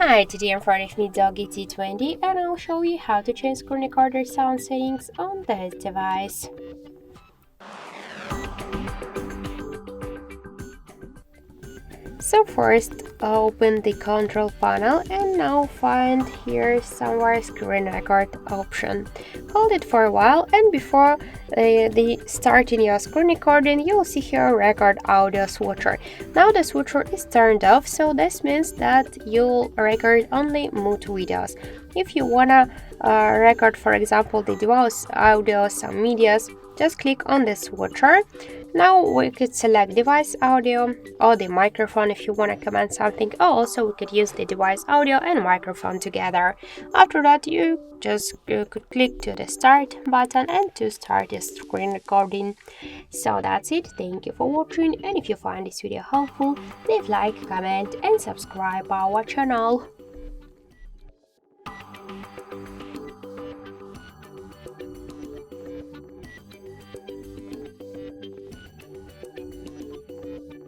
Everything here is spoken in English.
Hi, today I'm in front of me Doogee T20 and I'll show you how to change screen recorder sound settings on this device. So first open the control panel and now find here somewhere screen record option. Hold it for a while and before the starting your screen recording you'll see here record audio switcher. Now the switcher is turned off, so this means that you'll record only mute videos. If you wanna record, for example, the device audio, some medias, just click on the switcher. Now we could select device audio or the microphone if you want to command something, or also we could use the device audio and microphone together. After that you could click to the start button and to start the screen recording. So that's it. Thank you for watching, and if you find this video helpful, leave like, comment and subscribe our channel.